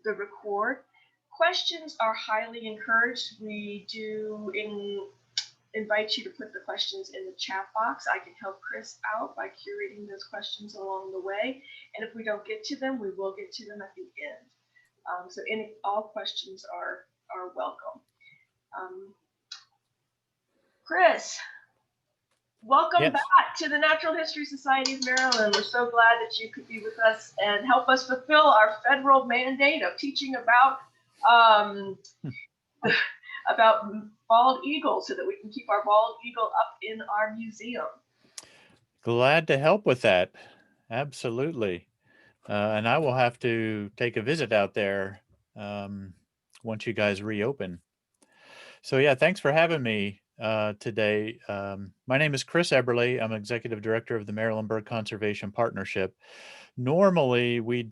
the record. Questions are highly encouraged. We do invite you to put the questions in the chat box. I can help Chris out by curating those questions along the way. And if we don't get to them, we will get to them at the end. So all questions are welcome. Chris, welcome Yes. back to the Natural History Society of Maryland. We're so glad that you could be with us and help us fulfill our federal mandate of teaching about about bald eagles so that we can keep our bald eagle up in our museum. Glad to help with that. Absolutely. And I will have to take a visit out there once you guys reopen. So yeah, thanks for having me today. My name is Chris Eberle. I'm Executive Director of the Maryland Bird Conservation Partnership. Normally, we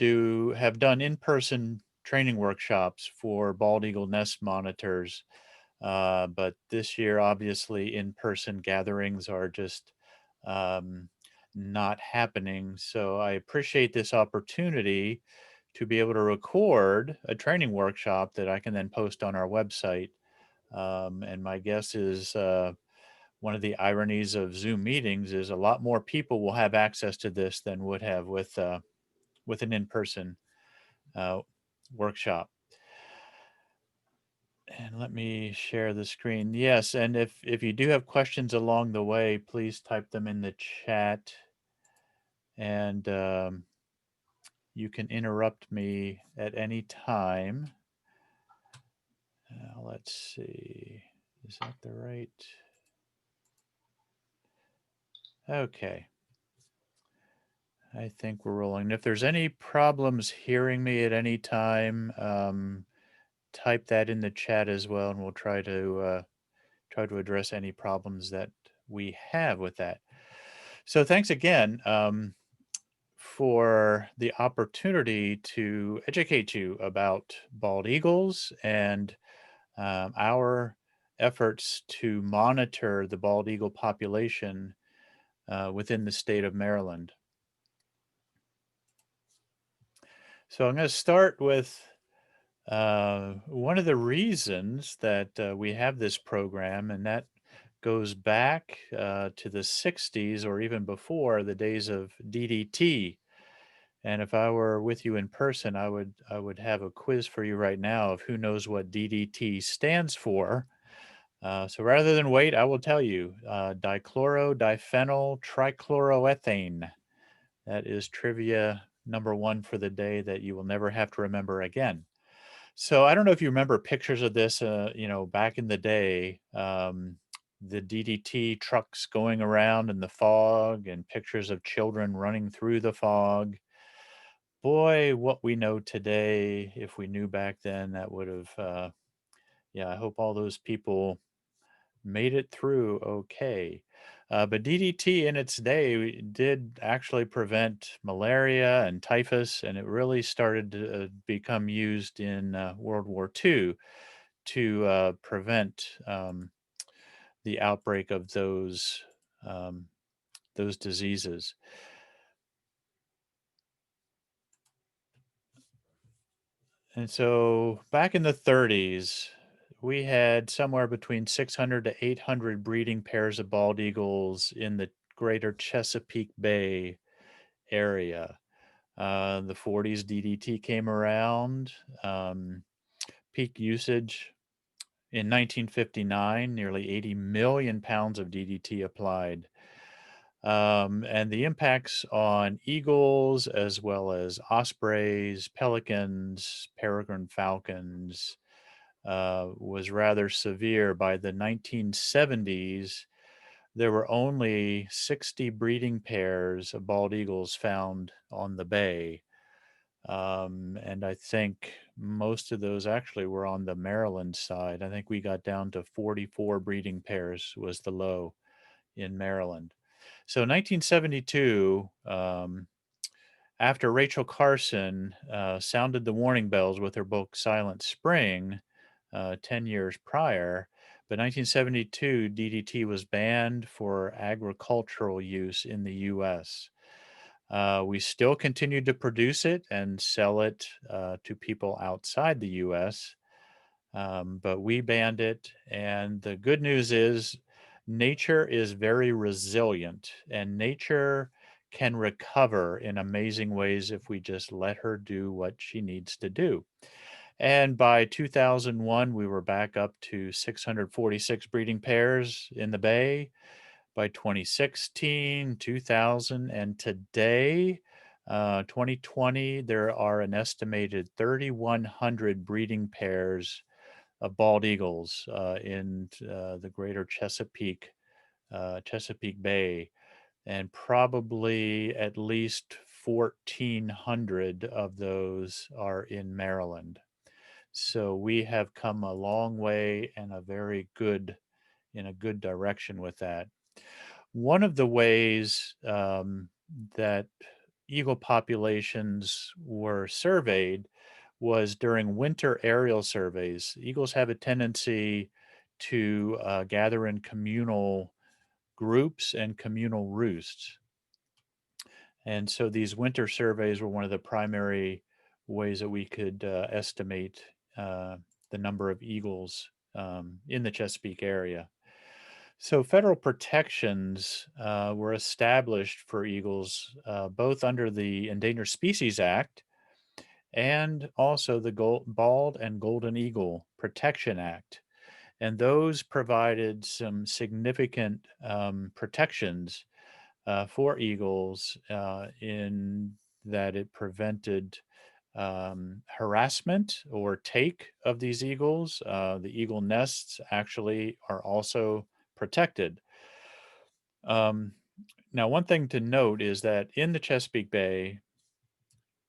have done in-person training workshops for bald eagle nest monitors, but this year, obviously, in-person gatherings are just not happening. So I appreciate this opportunity to be able to record a training workshop that I can then post on our website. And my guess is one of the ironies of Zoom meetings is a lot more people will have access to this than would have with an in-person workshop. And let me share the screen. Yes, and if you do have questions along the way, please type them in the chat, and you can interrupt me at any time. Let's see, is that the right? Okay. I think we're rolling. If there's any problems hearing me at any time, type that in the chat as well, and we'll try to address any problems that we have with that. So thanks again for the opportunity to educate you about bald eagles and our efforts to monitor the bald eagle population within the state of Maryland. So I'm going to start with one of the reasons that we have this program, and that goes back to the 60s or even before the days of DDT. And if I were with you in person, I would have a quiz for you right now of who knows what DDT stands for. So rather than wait, I will tell you, dichloro-diphenyl trichloroethane. That is trivia number one for the day that you will never have to remember again. So I don't know if you remember pictures of this, back in the day, the DDT trucks going around in the fog and pictures of children running through the fog. Boy, what we know today, if we knew back then, that would have, I hope all those people made it through okay. But DDT in its day did actually prevent malaria and typhus, and it really started to become used in World War II to prevent the outbreak of those diseases. And so back in the 30s, we had somewhere between 600 to 800 breeding pairs of bald eagles in the greater Chesapeake Bay area. The 40s, DDT came around. Peak usage in 1959, nearly 80 million pounds of DDT applied. And the impacts on eagles, as well as ospreys, pelicans, peregrine falcons, was rather severe. By the 1970s, there were only 60 breeding pairs of bald eagles found on the bay. And I think most of those actually were on the Maryland side. I think we got down to 44 breeding pairs was the low in Maryland. So 1972, after Rachel Carson sounded the warning bells with her book Silent Spring 10 years prior, but 1972, DDT was banned for agricultural use in the U.S. We still continue to produce it and sell it to people outside the US, but we banned it. And the good news is, nature is very resilient, and nature can recover in amazing ways if we just let her do what she needs to do. And by 2001, we were back up to 646 breeding pairs in the Bay. By 2016, 2000, and today, 2020, there are an estimated 3,100 breeding pairs of bald eagles in the greater Chesapeake Bay, and probably at least 1,400 of those are in Maryland. So we have come a long way and in a good direction with that. One of the ways that eagle populations were surveyed was during winter aerial surveys. Eagles have a tendency to gather in communal groups and communal roosts. And so these winter surveys were one of the primary ways that we could estimate uh, the number of eagles in the Chesapeake area. So federal protections were established for eagles both under the Endangered Species Act and also the Bald and Golden Eagle Protection Act. And those provided some significant protections for eagles in that it prevented harassment or take of these eagles. The eagle nests actually are also protected. Um, Now, one thing to note is that in the Chesapeake Bay,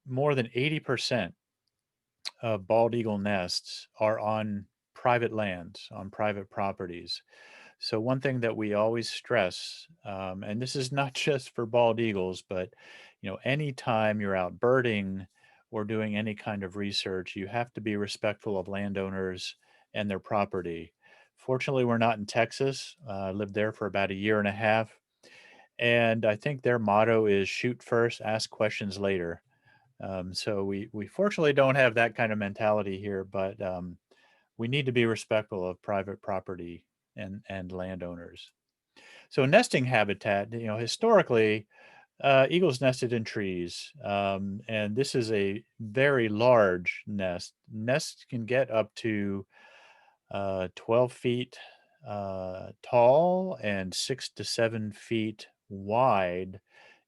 more than 80% of bald eagle nests are on private lands, on private properties. So one thing that we always stress, and this is not just for bald eagles, but anytime you're out birding or doing any kind of research, you have to be respectful of landowners and their property. Fortunately, we're not in Texas. I lived there for about a year and a half, and I think their motto is "shoot first, ask questions later." So we fortunately don't have that kind of mentality here, but we need to be respectful of private property and landowners. So nesting habitat, historically, eagles nested in trees, and this is a very large nest. Nests can get up to 12 feet tall and 6 to 7 feet wide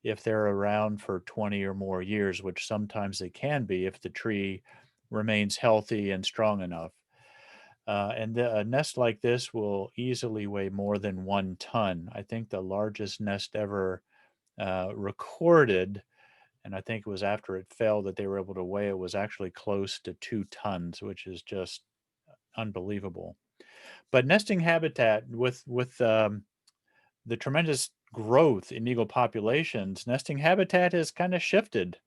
if they're around for 20 or more years, which sometimes they can be if the tree remains healthy and strong enough. A nest like this will easily weigh more than 1 ton. I think the largest nest ever recorded, and I think it was after it fell that they were able to weigh it, was actually close to 2 tons, which is just unbelievable. But nesting habitat with the tremendous growth in eagle populations, nesting habitat has kind of shifted.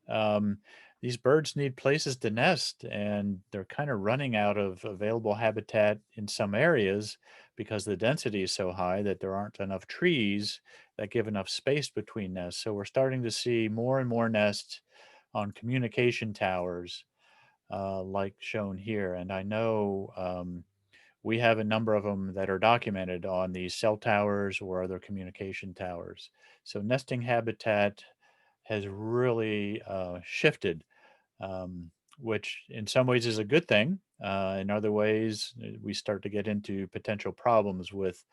These birds need places to nest, and they're kind of running out of available habitat in some areas because the density is so high that there aren't enough trees that give enough space between nests. So we're starting to see more and more nests on communication towers, like shown here. And I know we have a number of them that are documented on these cell towers or other communication towers. So nesting habitat has really shifted, um, which in some ways is a good thing. In other ways, we start to get into potential problems with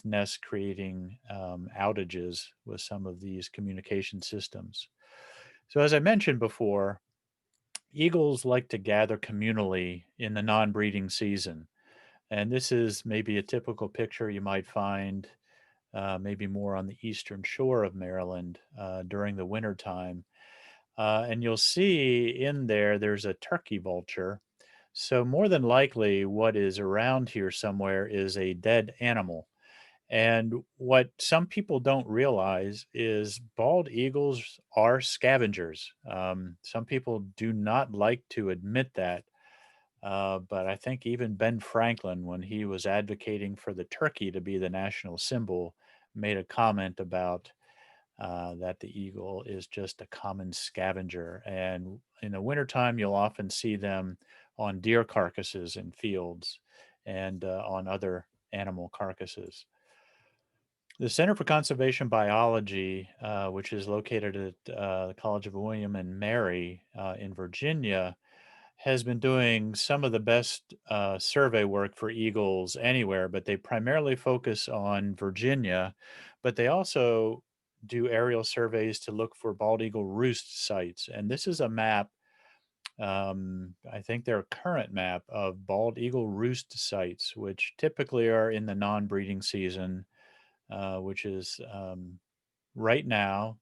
nests creating outages with some of these communication systems. So as I mentioned before, eagles like to gather communally in the non-breeding season. And this is maybe a typical picture you might find maybe more on the eastern shore of Maryland during the winter time. And you'll see in there, there's a turkey vulture. So more than likely what is around here somewhere is a dead animal. And what some people don't realize is bald eagles are scavengers. Some people do not like to admit that, but I think even Ben Franklin, when he was advocating for the turkey to be the national symbol, made a comment about that the eagle is just a common scavenger. And in the wintertime, you'll often see them on deer carcasses in fields and on other animal carcasses. The Center for Conservation Biology, which is located at the College of William and Mary in Virginia, has been doing some of the best survey work for eagles anywhere, but they primarily focus on Virginia. But they also do aerial surveys to look for bald eagle roost sites. And this is a map, I think their current map of bald eagle roost sites, which typically are in the non breeding season, which is right now.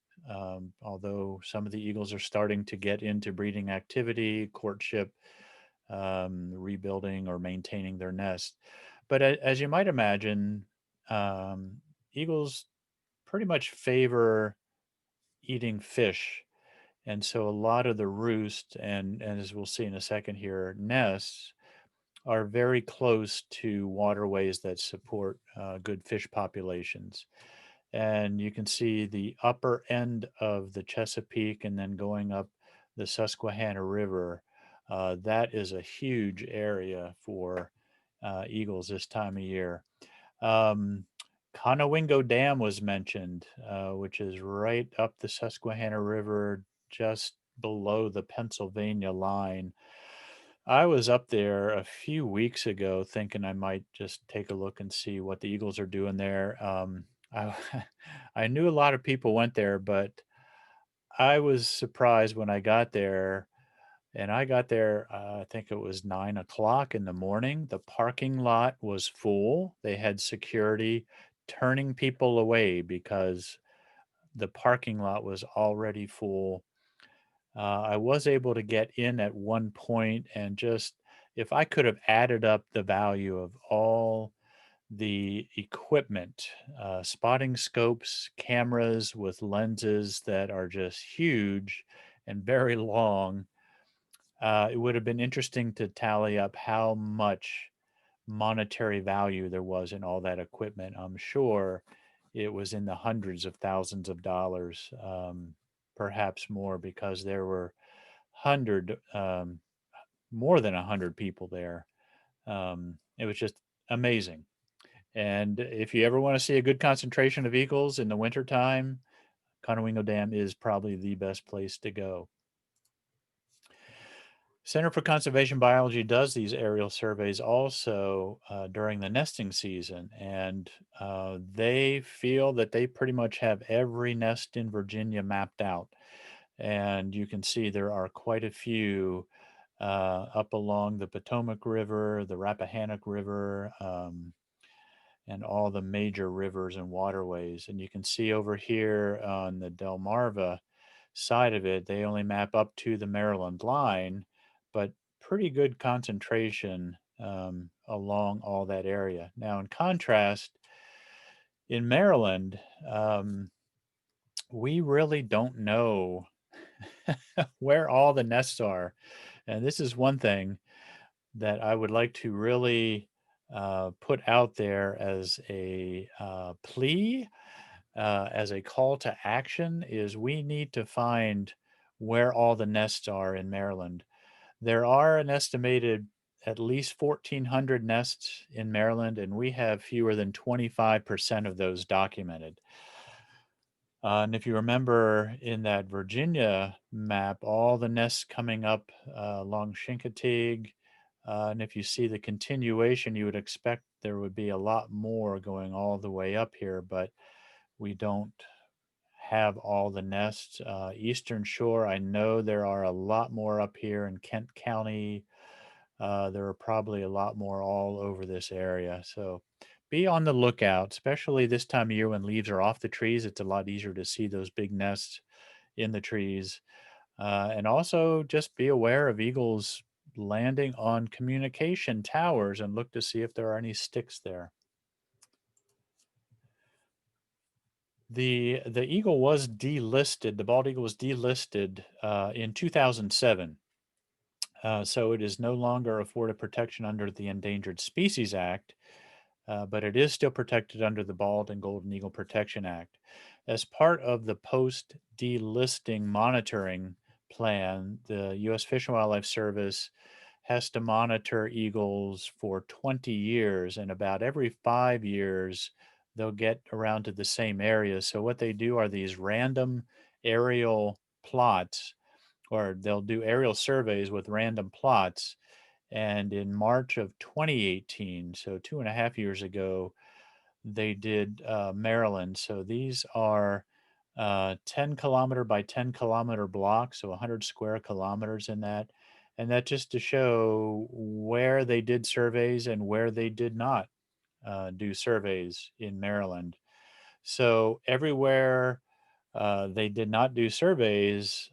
Although some of the eagles are starting to get into breeding activity, courtship, rebuilding or maintaining their nest. But as you might imagine, um, eagles pretty much favor eating fish. And so a lot of the roost, and as we'll see in a second here, nests are very close to waterways that support good fish populations. And you can see the upper end of the Chesapeake and then going up the Susquehanna River. That is a huge area for eagles this time of year. Um, Conowingo Dam was mentioned, which is right up the Susquehanna River, just below the Pennsylvania line. I was up there a few weeks ago thinking I might just take a look and see what the Eagles are doing there. I, I knew a lot of people went there, but I was surprised when I got there. And I got there, I think it was 9 o'clock in the morning. The parking lot was full. They had security turning people away because the parking lot was already full. I was able to get in at one point and just, if I could have added up the value of all the equipment, spotting scopes, cameras with lenses that are just huge and very long, it would have been interesting to tally up how much monetary value there was in all that equipment. I'm sure it was in the hundreds of thousands of dollars, perhaps more, because there were hundred, more than 100 people there. It was just amazing. And if you ever want to see a good concentration of eagles in the wintertime, Conowingo Dam is probably the best place to go. Center for Conservation Biology does these aerial surveys also during the nesting season, and they feel that they pretty much have every nest in Virginia mapped out. And you can see there are quite a few up along the Potomac River, the Rappahannock River, and all the major rivers and waterways. And you can see over here on the Delmarva side of it, they only map up to the Maryland line, but pretty good concentration along all that area. Now, in contrast, in Maryland, we really don't know where all the nests are. And this is one thing that I would like to really put out there as a plea, as a call to action, is we need to find where all the nests are in Maryland. There are an estimated at least 1,400 nests in Maryland, and we have fewer than 25% of those documented. And if you remember in that Virginia map, all the nests coming up along Chincoteague, and if you see the continuation, you would expect there would be a lot more going all the way up here, but we don't have all the nests. Eastern Shore, I know there are a lot more up here in Kent County. There are probably a lot more all over this area. So be on the lookout, especially this time of year when leaves are off the trees. It's a lot easier to see those big nests in the trees. And also just be aware of eagles landing on communication towers and look to see if there are any sticks there. The eagle was delisted. The bald eagle was delisted in 2007. So it is no longer afforded protection under the Endangered Species Act. but it is still protected under the Bald and Golden Eagle Protection Act. As part of the post delisting monitoring plan, the U.S. Fish and Wildlife Service has to monitor eagles for 20 years, and about every 5 years, they'll get around to the same area. So, what they do are these random aerial plots, or they'll do aerial surveys with random plots. And in March of 2018, so 2.5 years ago, they did Maryland. So these are 10 kilometer by 10 kilometer blocks, so 100 square kilometers in that. And that just to show where they did surveys and where they did not do surveys in Maryland. So everywhere they did not do surveys,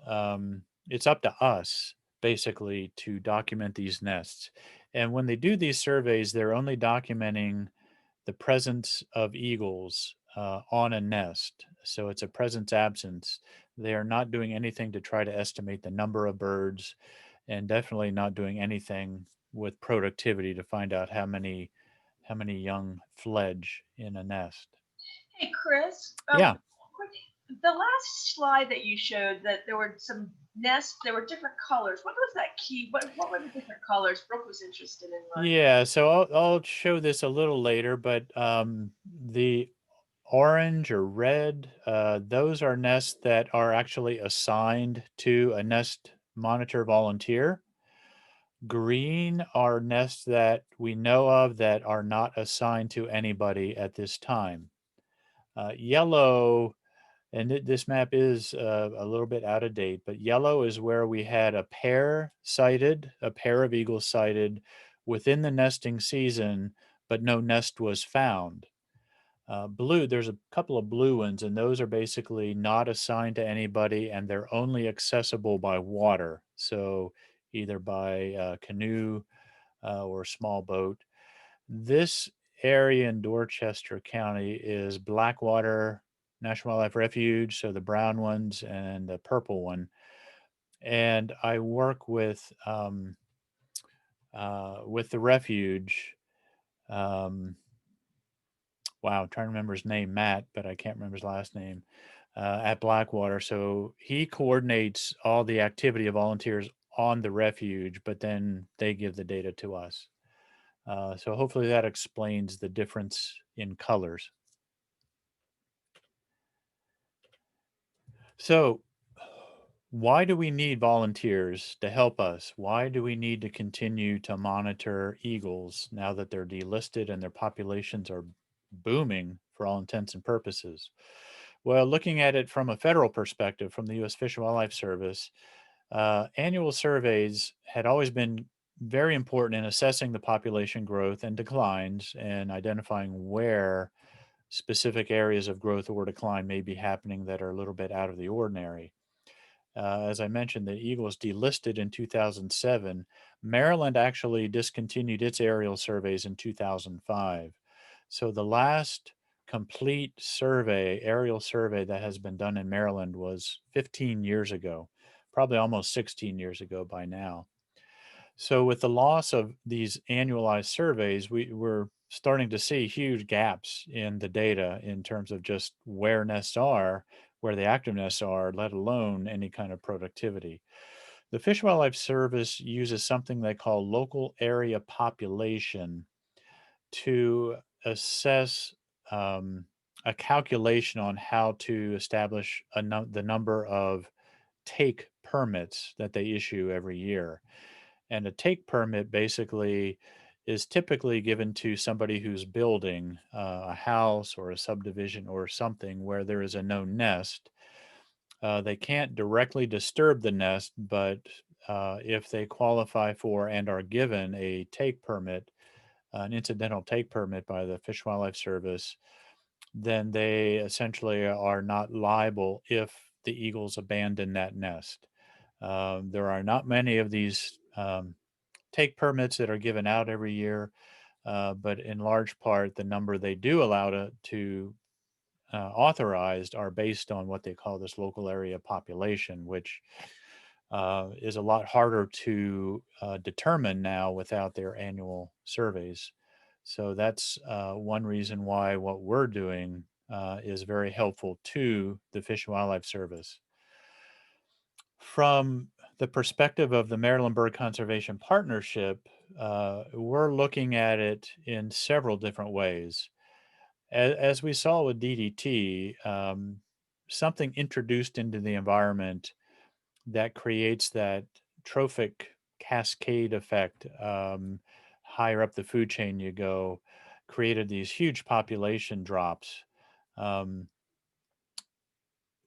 it's up to us basically to document these nests. And when they do these surveys, they're only documenting the presence of eagles on a nest. So it's a presence absence. They are not doing anything to try to estimate the number of birds, and definitely not doing anything with productivity to find out how many young fledge in a nest. Hey, Chris, Yeah. quick, the last slide that you showed that there were some nests, there were different colors. What was that key? What were the different colors? Brooke was interested in learning. Yeah, so I'll show this a little later, but the orange or red, those are nests that are actually assigned to a nest monitor volunteer. Green are nests that we know of that are not assigned to anybody at this time. Yellow, and this map is a little bit out of date, but yellow is where we had a pair sighted, a pair of eagles sighted within the nesting season, but no nest was found. Blue, there's a couple of blue ones, and those are basically not assigned to anybody, and they're only accessible by water. So either by canoe or small boat. This area in Dorchester County is Blackwater National Wildlife Refuge, so the brown ones and the purple one. And I work with the refuge. Um, wow, I'm trying to remember his name, Matt, but I can't remember his last name. At Blackwater, so he coordinates all the activity of volunteers on the refuge, but then they give the data to us. So hopefully that explains the difference in colors. So, why do we need volunteers to help us? Why do we need to continue to monitor eagles now that they're delisted and their populations are booming for all intents and purposes? Well, looking at it from a federal perspective, from the U.S. Fish and Wildlife Service, annual surveys had always been very important in assessing the population growth and declines and identifying where specific areas of growth or decline may be happening that are a little bit out of the ordinary. As I mentioned, the Eagles delisted in 2007. Maryland actually discontinued its aerial surveys in 2005. So the last complete survey, aerial survey that has been done in Maryland was 15 years ago, probably almost 16 years ago by now. So with the loss of these annualized surveys, we're starting to see huge gaps in the data in terms of just where nests are, where the active nests are, let alone any kind of productivity. The Fish and Wildlife Service uses something they call local area population to assess a calculation on how to establish the number of take permits that they issue every year. And a take permit basically is typically given to somebody who's building a house or a subdivision or something where there is a known nest. They can't directly disturb the nest, but if they qualify for and are given a take permit, an incidental take permit by the Fish and Wildlife Service, then they essentially are not liable if the eagles abandon that nest. There are not many of these take permits that are given out every year, but in large part, the number they do allow to authorized are based on what they call this local area population, which is a lot harder to determine now without their annual surveys. So that's one reason why what we're doing is very helpful to the Fish and Wildlife Service. From the perspective of the Maryland Bird Conservation Partnership, we're looking at it in several different ways. As we saw with DDT, something introduced into the environment that creates that trophic cascade effect, higher up the food chain you go, created these huge population drops. Um,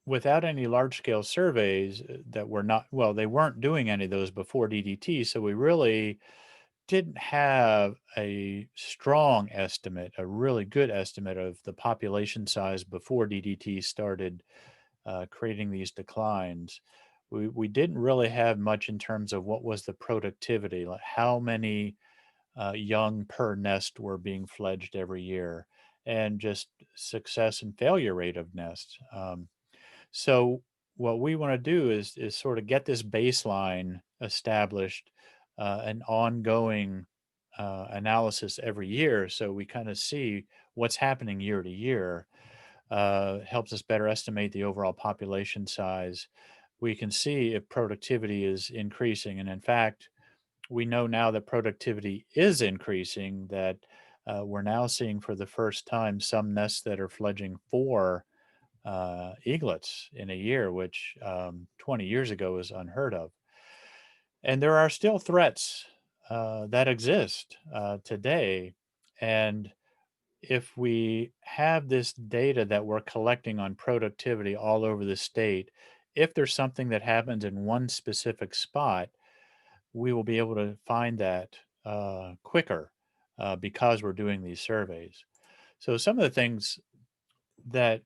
Without any large scale surveys that were not, well, they weren't doing any of those before DDT. So we really didn't have a strong estimate, a really good estimate of the population size before DDT started creating these declines. We didn't really have much in terms of what was the productivity, like how many young per nest were being fledged every year, and just success and failure rate of nests. So what we want to do is sort of get this baseline established, an ongoing analysis every year, so we kind of see what's happening year to year. Helps us better estimate the overall population size. We can see if productivity is increasing, and in fact, we know now that productivity is increasing. That we're now seeing for the first time some nests that are fledging four eaglets in a year, which 20 years ago was unheard of. And there are still threats that exist today. And if we have this data that we're collecting on productivity all over the state, if there's something that happens in one specific spot, we will be able to find that quicker because we're doing these surveys. So, some of the things that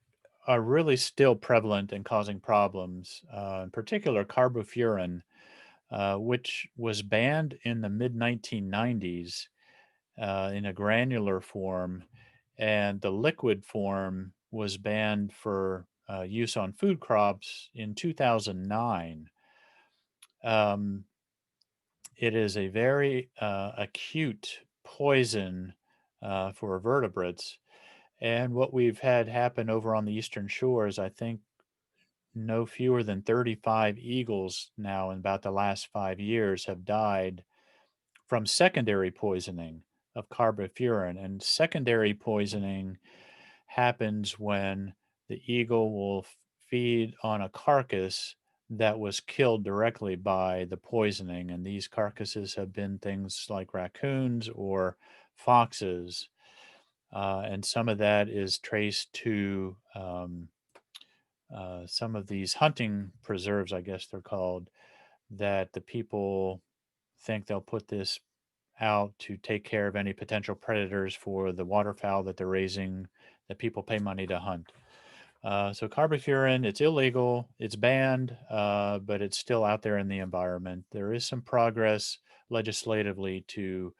are really still prevalent and causing problems, in particular carbofuran, which was banned in the mid 1990s in a granular form, and the liquid form was banned for use on food crops in 2009. Um, it is a very acute poison for vertebrates. And what we've had happen over on the eastern shores, I think no fewer than 35 eagles now in about the last 5 years have died from secondary poisoning of carbofuran. And secondary poisoning happens when the eagle will feed on a carcass that was killed directly by the poisoning. And these carcasses have been things like raccoons or foxes. And some of that is traced to some of these hunting preserves, I guess they're called, that the people think they'll put this out to take care of any potential predators for the waterfowl that they're raising that people pay money to hunt. So carbofuran, it's illegal, it's banned, but it's still out there in the environment. There is some progress legislatively to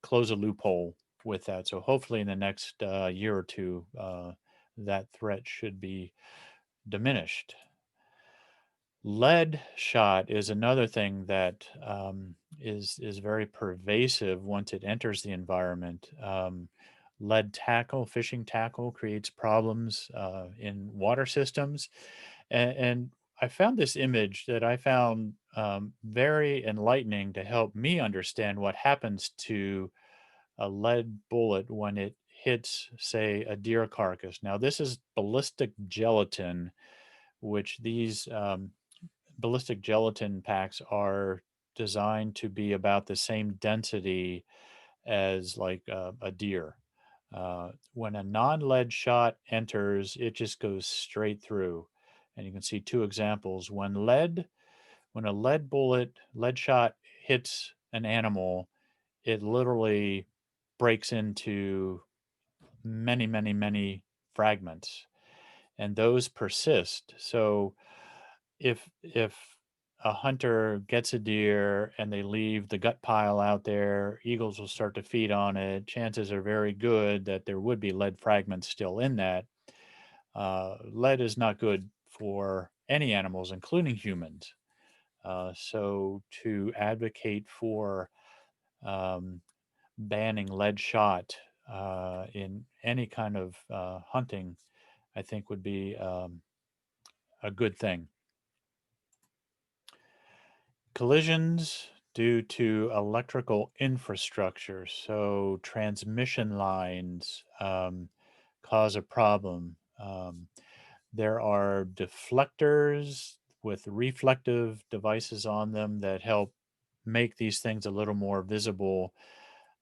close a loophole with that. So hopefully in the next year or two, that threat should be diminished. Lead shot is another thing that is very pervasive once it enters the environment. Lead tackle, fishing tackle, creates problems in water systems, and I found this image that I found very enlightening to help me understand what happens to a lead bullet when it hits, say, a deer carcass. Now, this is ballistic gelatin, which these ballistic gelatin packs are designed to be about the same density as like a deer. When a non-lead shot enters, it just goes straight through. And you can see two examples. When a lead shot hits an animal, it literally breaks into many, many, many fragments, and those persist. So if a hunter gets a deer and they leave the gut pile out there, eagles will start to feed on it. Chances are very good that there would be lead fragments still in that. Lead is not good for any animals, including humans. So to advocate for um, banning lead shot in any kind of hunting, I think would be a good thing. Collisions due to electrical infrastructure, so transmission lines cause a problem. There are deflectors with reflective devices on them that help make these things a little more visible.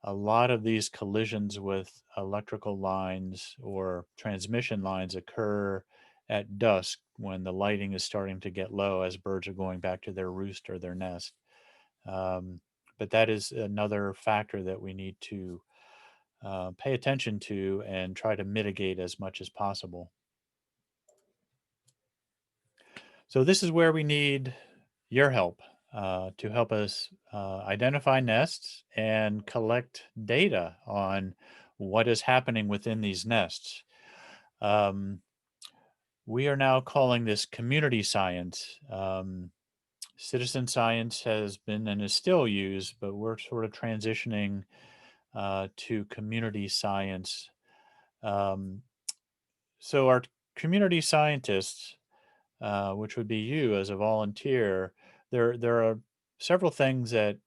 A lot of these collisions with electrical lines or transmission lines occur at dusk when the lighting is starting to get low as birds are going back to their roost or their nest. Um, but that is another factor that we need to pay attention to and try to mitigate as much as possible. So, this is where we need your help to help us identify nests and collect data on what is happening within these nests. Um, we are now calling this community science. Citizen science has been and is still used, but we're sort of transitioning to community science. Um, so, our community scientists, which would be you as a volunteer, there are several things that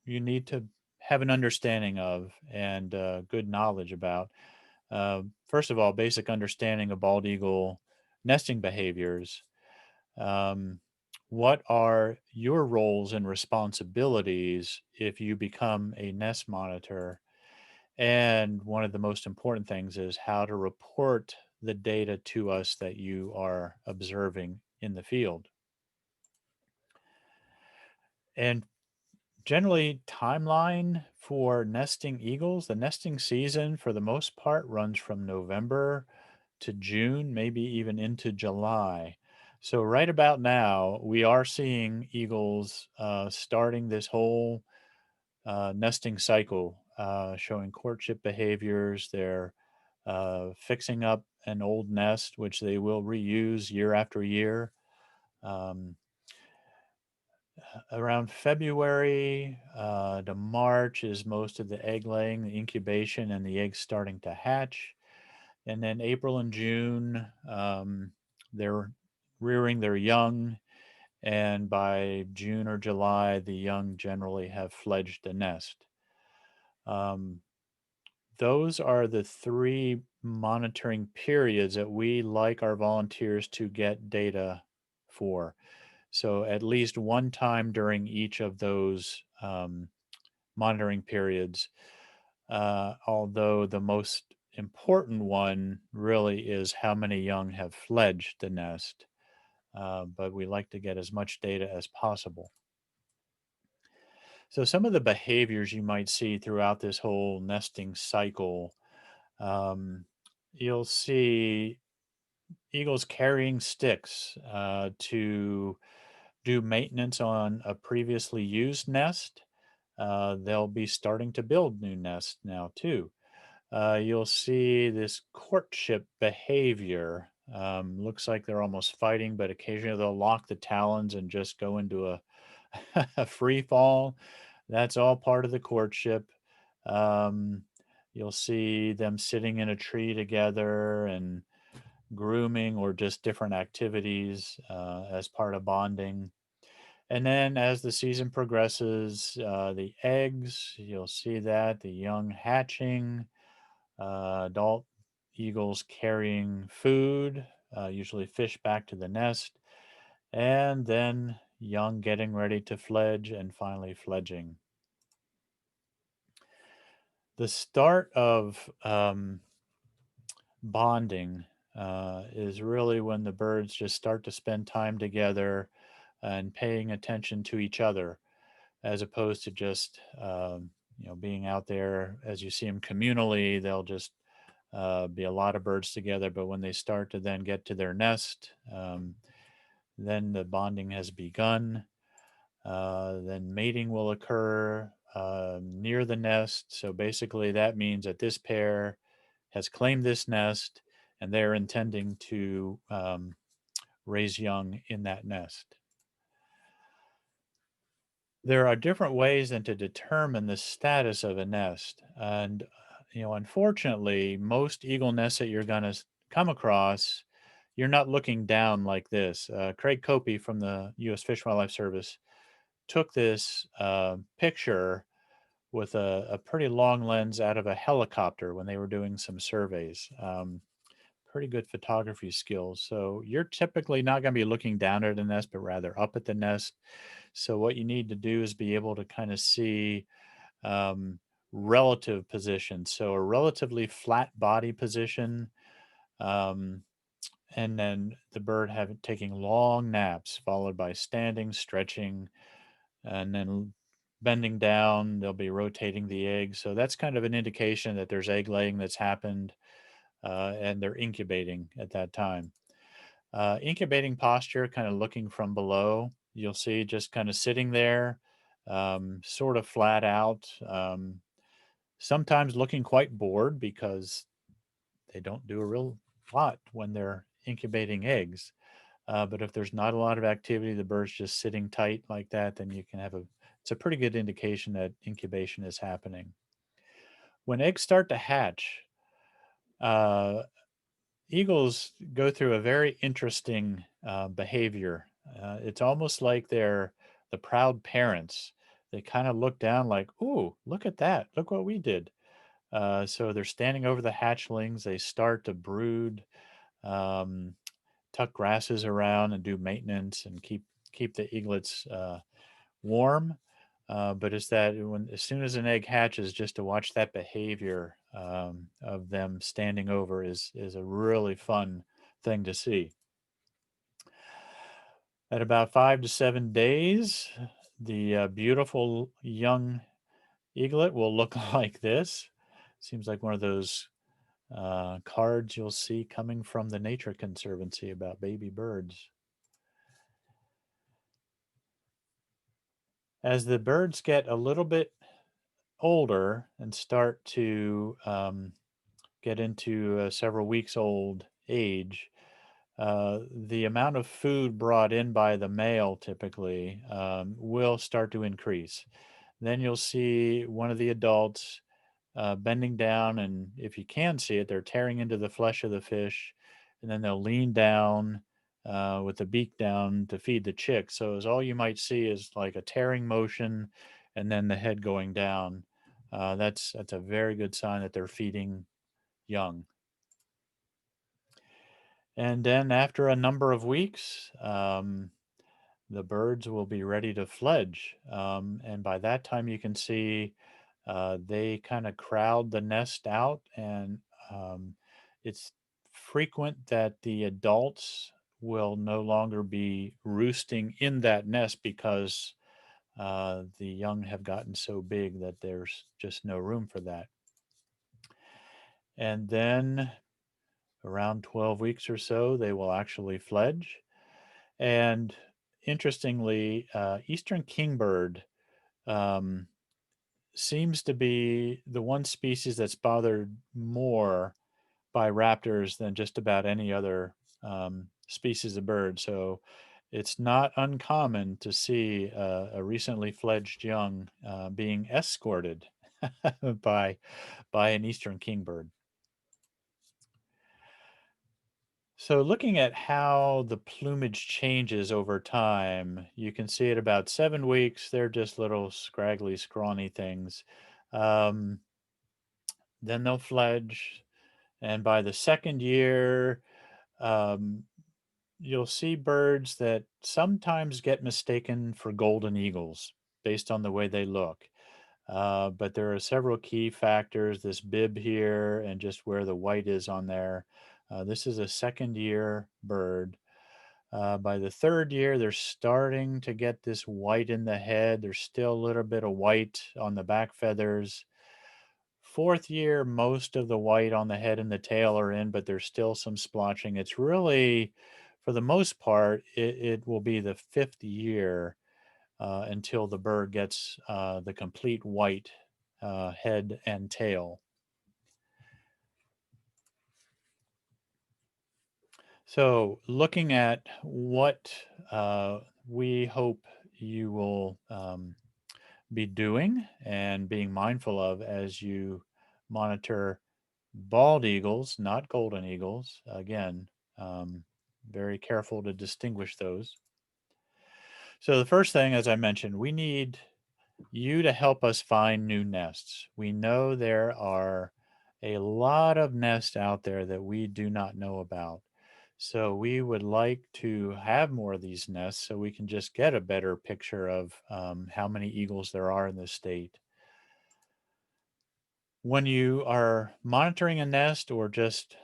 you need to have an understanding of and good knowledge about. First of all, basic understanding of bald eagle nesting behaviors. Um, what are your roles and responsibilities if you become a nest monitor? And one of the most important things is how to report the data to us that you are observing in the field. And generally, timeline for nesting eagles, the nesting season for the most part runs from November to June, maybe even into July. So, right about now, we are seeing eagles starting this whole nesting cycle, showing courtship behaviors. They're fixing up an old nest, which they will reuse year after year. Um, Around February to March is most of the egg laying, the incubation, and the eggs starting to hatch. And then April and June, they're rearing their young. And by June or July, the young generally have fledged a nest. Um, those are the three monitoring periods that we like our volunteers to get data for. So at least one time during each of those monitoring periods, although the most important one really is how many young have fledged the nest. But we like to get as much data as possible. So some of the behaviors you might see throughout this whole nesting cycle, um, you'll see eagles carrying sticks to do maintenance on a previously used nest. They'll be starting to build new nests now, too. You'll see this courtship behavior. Looks like they're almost fighting, but occasionally they'll lock the talons and just go into a, a free fall. That's all part of the courtship. Um, you'll see them sitting in a tree together and grooming or just different activities as part of bonding. And then as the season progresses, the eggs, you'll see that the young hatching, adult eagles carrying food, usually fish back to the nest, and then young getting ready to fledge and finally fledging. The start of bonding is really when the birds just start to spend time together and paying attention to each other as opposed to just being out there as you see them communally. They'll just be a lot of birds together, but when they start to then get to their nest, then the bonding has begun. Then mating will occur near the nest. So basically that means that this pair has claimed this nest and they're intending to raise young in that nest. There are different ways than to determine the status of a nest. And, unfortunately, most eagle nests that you're going to come across, you're not looking down like this. Craig Copey from the U.S. Fish and Wildlife Service took this picture with a pretty long lens out of a helicopter when they were doing some surveys. Pretty good photography skills. So you're typically not going to be looking down at a nest, but rather up at the nest. So what you need to do is be able to kind of see um, relative position. So a relatively flat body position, um, and then the bird having taking long naps, followed by standing, stretching, and then bending down. They'll be rotating the egg. So that's kind of an indication that there's egg laying that's happened, and they're incubating at that time. Incubating posture, kind of looking from below, you'll see just kind of sitting there, sort of flat out, sometimes looking quite bored because they don't do a real lot when they're incubating eggs. But if there's not a lot of activity, the bird's just sitting tight like that, then you can have it's a pretty good indication that incubation is happening. When eggs start to hatch, uh, eagles go through a very interesting behavior. It's almost like they're the proud parents. They kind of look down like, "Ooh, look at that. Look what we did." So they're standing over the hatchlings. They start to brood, um, tuck grasses around, and do maintenance and keep the eaglets warm. But it's that as soon as an egg hatches, just to watch that behavior of them standing over is a really fun thing to see. At about 5 to 7 days, the beautiful young eaglet will look like this. Seems like one of those cards you'll see coming from the Nature Conservancy about baby birds. As the birds get a little bit older and start to get into several weeks old age, the amount of food brought in by the male typically will start to increase. Then you'll see one of the adults bending down, and if you can see it, they're tearing into the flesh of the fish, and then they'll lean down with the beak down to feed the chick. So as all you might see is like a tearing motion, and then the head going down. That's a very good sign that they're feeding young. And then after a number of weeks, the birds will be ready to fledge. And by that time, you can see they kind of crowd the nest out, and um, it's frequent that the adults will no longer be roosting in that nest because the young have gotten so big that there's just no room for that. And then around 12 weeks or so, they will actually fledge. And interestingly, eastern kingbird um, seems to be the one species that's bothered more by raptors than just about any other species of bird. So it's not uncommon to see a recently fledged young being escorted by by an eastern kingbird. So looking at how the plumage changes over time, you can see at about 7 weeks, they're just little scraggly, scrawny things. Um, then they'll fledge, and by the second year, um, you'll see birds that sometimes get mistaken for golden eagles based on the way they look. But there are several key factors, this bib here and just where the white is on there. This is a second year bird. By the third year, they're starting to get this white in the head. There's still a little bit of white on the back feathers. Fourth year, most of the white on the head and the tail are in, but there's still some splotching. It's really, for the most part, it will be the fifth year until the bird gets the complete white head and tail. So, looking at what we hope you will be doing and being mindful of as you monitor bald eagles, not golden eagles. Again, um, very careful to distinguish those. So, the first thing, as I mentioned, we need you to help us find new nests. We know there are a lot of nests out there that we do not know about. So we would like to have more of these nests so we can just get a better picture of how many eagles there are in the state. When you are monitoring a nest or just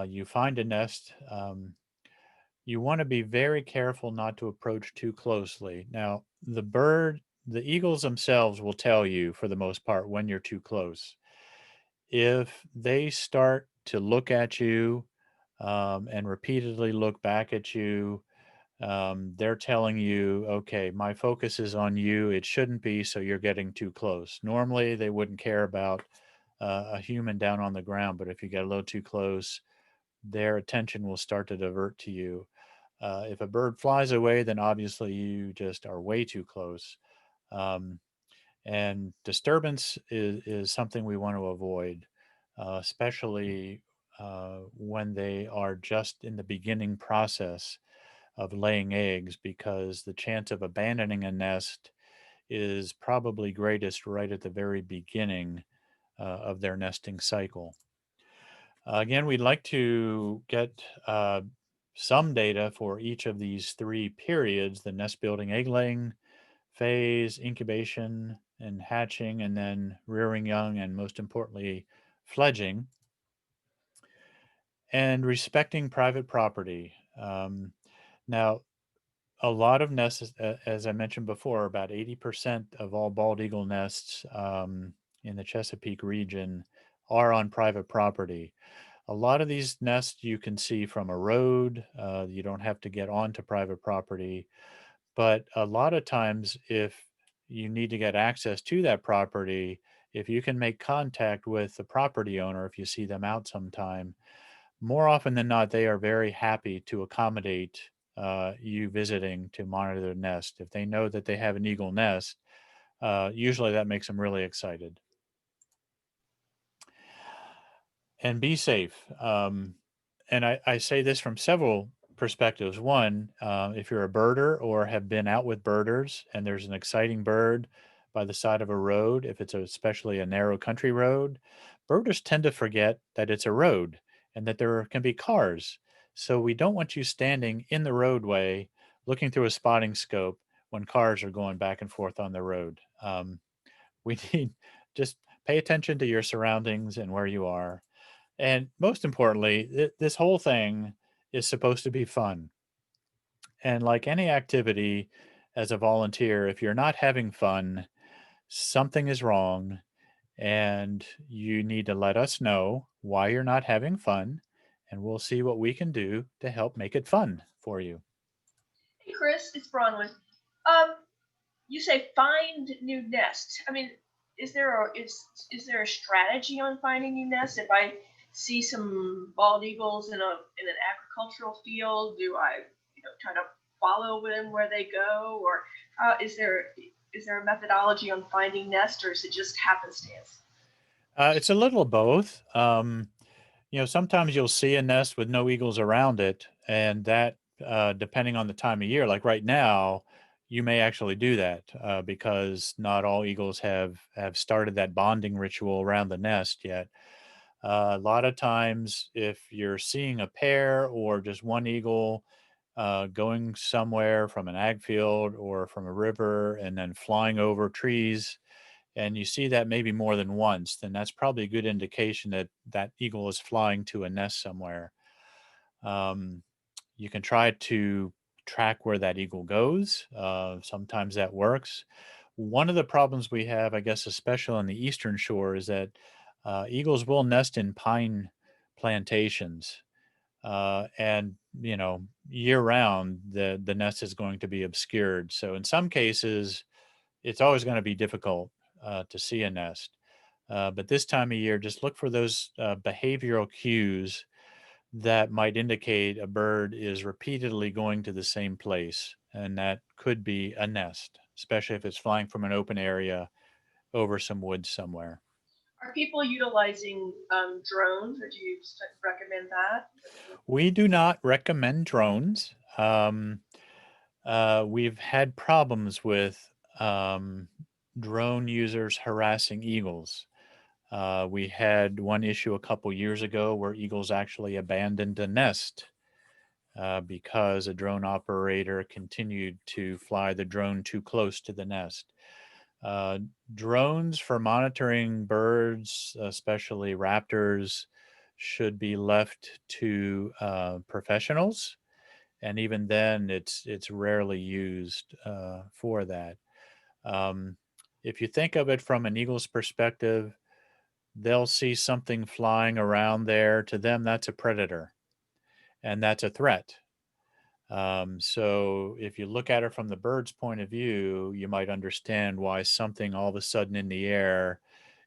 you find a nest, you want to be very careful not to approach too closely. Now, the eagles themselves will tell you for the most part when you're too close. If they start to look at you and repeatedly look back at you, they're telling you, okay, my focus is on you. It shouldn't be, so you're getting too close. Normally, they wouldn't care about a human down on the ground, but if you get a little too close, their attention will start to divert to you. If a bird flies away, then obviously you just are way too close. Um, and disturbance is something we want to avoid, especially when they are just in the beginning process of laying eggs, because the chance of abandoning a nest is probably greatest right at the very beginning of their nesting cycle. Again, we'd like to get some data for each of these three periods: the nest building, egg laying phase, incubation and hatching, and then rearing young, and most importantly, fledging, and respecting private property. Now, a lot of nests, as I mentioned before, about 80% of all bald eagle nests in the Chesapeake region are on private property. A lot of these nests you can see from a road. You don't have to get onto private property. But a lot of times, if you need to get access to that property, if you can make contact with the property owner, if you see them out sometime, more often than not, they are very happy to accommodate you visiting to monitor their nest. If they know that they have an eagle nest, usually that makes them really excited. And be safe. And I say this from several perspectives. One, if you're a birder or have been out with birders and there's an exciting bird by the side of a road, if it's especially a narrow country road, birders tend to forget that it's a road and that there can be cars. So we don't want you standing in the roadway looking through a spotting scope when cars are going back and forth on the road. We need just pay attention to your surroundings and where you are, and most importantly, this whole thing is supposed to be fun. And like any activity, as a volunteer, if you're not having fun, something is wrong, and you need to let us know why you're not having fun, and we'll see what we can do to help make it fun for you. Hey Chris, it's Bronwyn. Um, you say find new nests. I mean, is there a strategy on finding new nests? If I see some bald eagles in an agricultural field, do I try to follow them where they go, or is there a methodology on finding nests, or is it just happenstance? It's a little of both. Sometimes you'll see a nest with no eagles around it, and that, depending on the time of year, like right now, you may actually do that because not all eagles have started that bonding ritual around the nest yet. A lot of times, if you're seeing a pair or just one eagle going somewhere from an ag field or from a river and then flying over trees, and you see that maybe more than once, then that's probably a good indication that that eagle is flying to a nest somewhere. Um, you can try to track where that eagle goes. Sometimes that works. One of the problems we have, I guess, especially on the eastern shore, is that eagles will nest in pine plantations. And year round, the nest is going to be obscured. So in some cases, it's always going to be difficult to see a nest. But this time of year, just look for those behavioral cues that might indicate a bird is repeatedly going to the same place, and that could be a nest. especially if it's flying from an open area over some woods somewhere. Are people utilizing drones, or do you recommend that? We do not recommend drones. We've had problems with drone users harassing eagles. We had one issue a couple years ago where eagles actually abandoned a nest because a drone operator continued to fly the drone too close to the nest. Uh, Drones for monitoring birds, especially raptors, should be left to professionals, and even then, it's rarely used for that. Um, if you think of it from an eagle's perspective, they'll see something flying around there. To them, that's a predator, and that's a threat. So if you look at it from the bird's point of view, you might understand why something all of a sudden in the air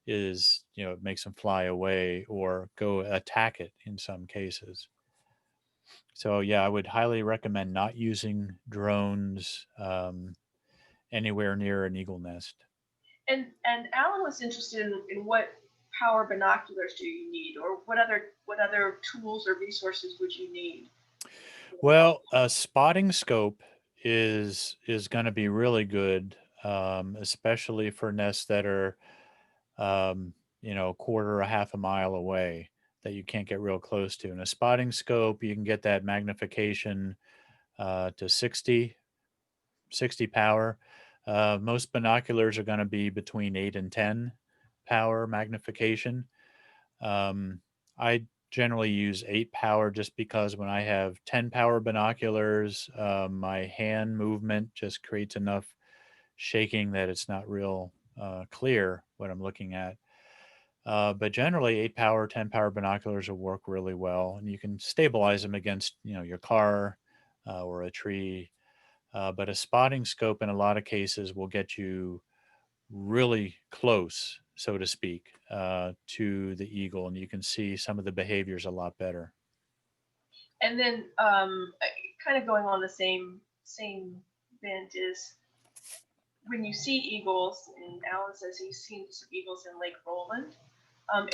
is, it makes them fly away or go attack it in some cases. So yeah, I would highly recommend not using drones anywhere near an eagle nest. And Alan was interested in what power binoculars do you need, or what other tools or resources would you need? Well, a spotting scope is going to be really good, especially for nests that are um, a quarter or a half a mile away that you can't get real close to. In a spotting scope, you can get that magnification to 60 power. Most binoculars are going to be between 8 and 10 power magnification. Um, I generally use 8 power just because when I have 10 power binoculars, my hand movement just creates enough shaking that it's not real clear what I'm looking at. But generally, 8 power, 10 power binoculars will work really well, and you can stabilize them against your car or a tree. But a spotting scope in a lot of cases will get you really close, so to speak, to the eagle, and you can see some of the behaviors a lot better. And then, kind of going on the same bent is when you see eagles, and Alan says he's seen some eagles in Lake Roland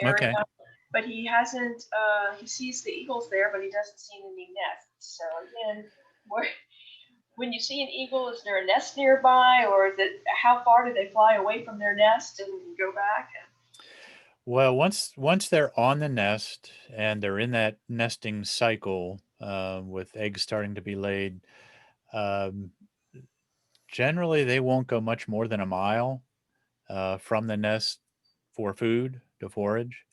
area, Okay. but he hasn't. He sees the eagles there, but he doesn't see any nests. So again, where when you see an eagle, is there a nest nearby, or is it how far do they fly away from their nest and go back? Well, once they're on the nest and they're in that nesting cycle with eggs starting to be laid, um, generally they won't go much more than a mile from the nest for food to forage.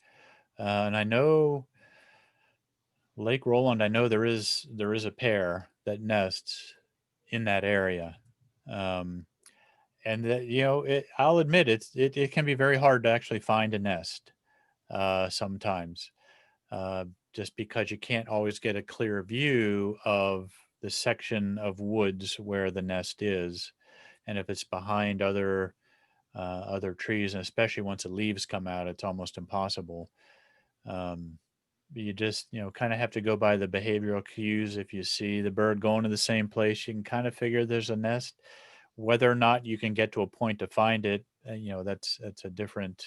And I know Lake Roland. I know there is a pair that nests in that area, um, and that, I'll admit it can be very hard to actually find a nest sometimes, just because you can't always get a clear view of the section of woods where the nest is, and if it's behind other trees, and especially once the leaves come out, it's almost impossible. Um, you just, kind of have to go by the behavioral cues. If you see the bird going to the same place, you can kind of figure there's a nest. Whether or not you can get to a point to find it, that's a different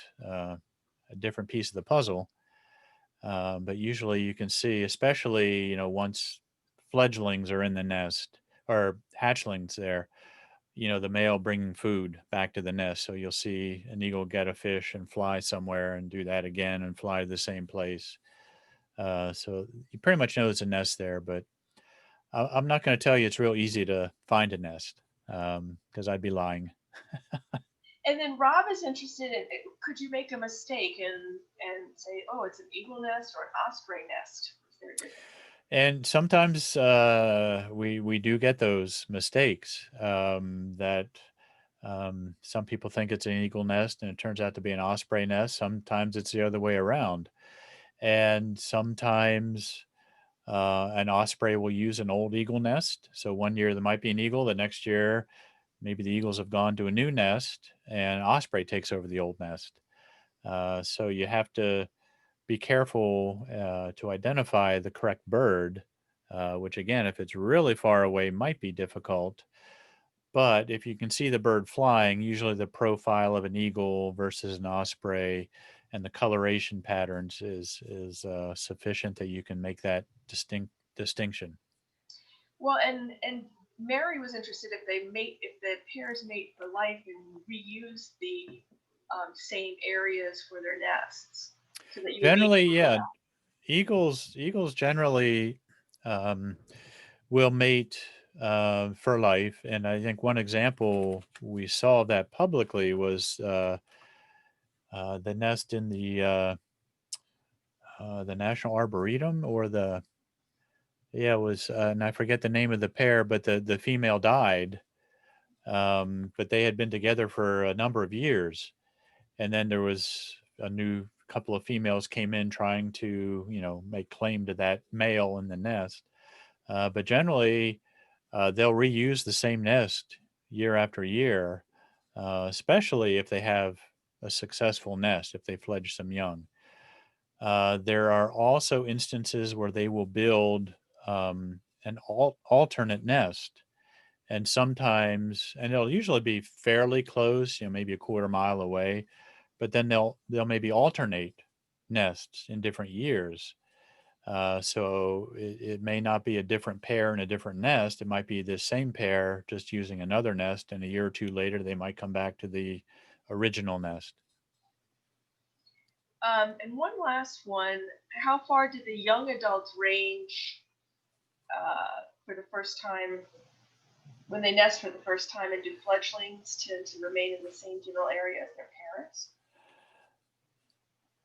piece of the puzzle. But usually you can see, especially once fledglings are in the nest or hatchlings there, the male bringing food back to the nest. So you'll see an eagle get a fish and fly somewhere and do that again and fly to the same place. So you pretty much know there's a nest there, but I'm not going to tell you it's real easy to find a nest because I'd be lying. And then Rob is interested in, could you make a mistake and say, oh, it's an eagle nest or an osprey nest? Is there a difference? And sometimes we do get those mistakes that some people think it's an eagle nest and it turns out to be an osprey nest. Sometimes it's the other way around. And sometimes an osprey will use an old eagle nest. So one year there might be an eagle, the next year maybe the eagles have gone to a new nest and osprey takes over the old nest. So you have to be careful to identify the correct bird, which again, if it's really far away, might be difficult. But if you can see the bird flying, usually the profile of an eagle versus an osprey and the coloration patterns is sufficient that you can make that distinction. Well, and Mary was interested if the pairs mate for life and reuse the same areas for their nests, so that you would be Generally, able yeah, to. eagles generally um, will mate for life, and I think one example we saw of that publicly was the nest in the National Arboretum, or the yeah, it was, and I forget the name of the pair, but the female died, but they had been together for a number of years, and then there was a new couple of females came in trying to, make claim to that male in the nest. But generally, they'll reuse the same nest year after year, especially if they have a successful nest, if they fledge some young. There are also instances where they will build an alternate nest. And sometimes, and it'll usually be fairly close, maybe a quarter mile away, but then they'll maybe alternate nests in different years. So it may not be a different pair in a different nest. It might be the same pair just using another nest, and a year or two later, they might come back to the original nest. And one last one: how far did the young adults range for the first time when they nest for the first time, and do fledglings tend to remain in the same general area as their parents?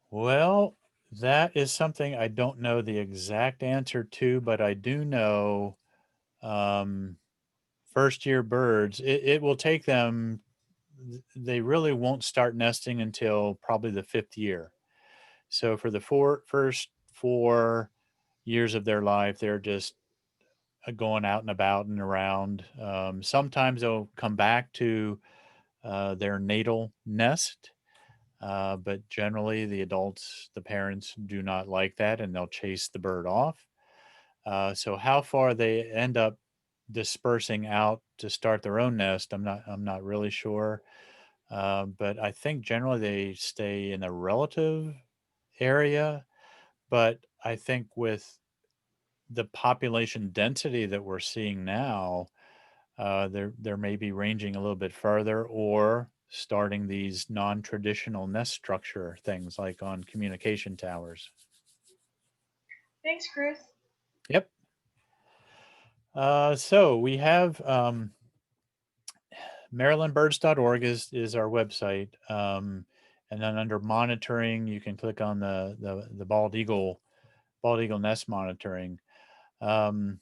Well, that is something I don't know the exact answer to, but I do know um, first year birds, it will take them, they really won't start nesting until probably the fifth year. So for the first 4 years of their life, they're just going out and about and around. Sometimes they'll come back to their natal nest, but generally the adults, the parents, do not like that, and they'll chase the bird off. So how far they end up dispersing out to start their own nest, I'm not really sure. But I think generally they stay in a relative area. But I think with the population density that we're seeing now, they're maybe ranging a little bit further, or starting these non-traditional nest structure things like on communication towers. Thanks, Chris. Yep. So we have marylandbirds.org is our website. And then under monitoring, you can click on the bald eagle nest monitoring. Um,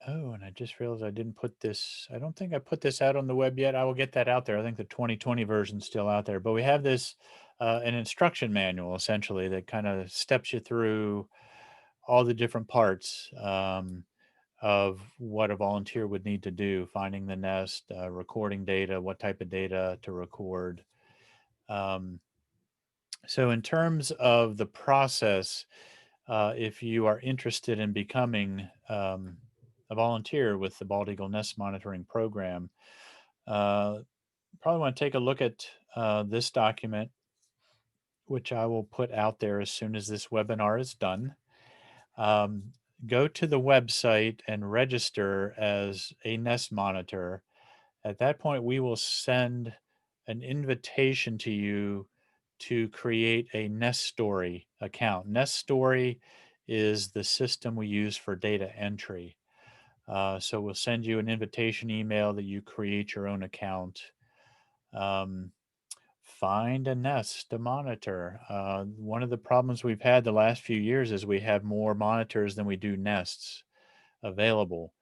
oh, and I just realized I didn't put this. I don't think I put this out on the web yet. I will get that out there. I think the 2020 version's still out there, but we have this an instruction manual essentially that kind of steps you through all the different parts. Of what a volunteer would need to do: finding the nest, recording data, what type of data to record. Um, so, in terms of the process, if you are interested in becoming a volunteer with the Bald Eagle Nest Monitoring Program, uh, probably want to take a look at this document, which I will put out there as soon as this webinar is done. Um, Go to the website and register as a nest monitor. At that point, we will send an invitation to you to create a NestStory account. NestStory is the system we use for data entry. So we'll send you an invitation email that you create your own account. Um, Find a nest to monitor. One of the problems we've had the last few years is we have more monitors than we do nests available.